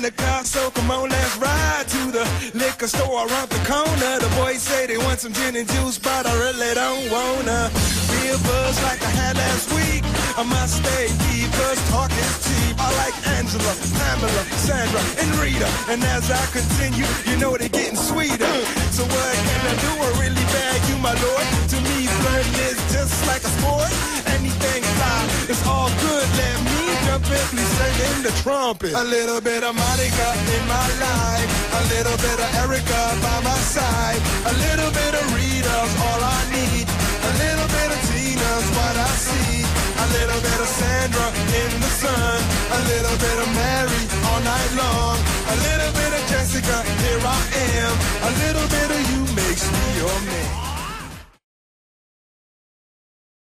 the car, so come on, let's ride to the liquor store around the corner. The boys say they want some gin and juice, but I really don't wanna be a buzz like I had last week. I must stay deep, cause talk is cheap. I like Angela, Pamela, Sandra, and Rita. And as I continue, you know they're getting sweeter. So what can I do? I really bag you, my lord. To me, flirting is just like a sport. Anything fly, it's all good. Let me jump in, please sing in the trumpet. A little bit of Monica in my life, a little bit of Erica by my side, a little bit of Rita's all I need, a little bit of Tina's what I see, a little bit of Sandra in the sun, a little bit of Mary all night long, a little bit of Jessica, here I am, a little bit of you makes me your man.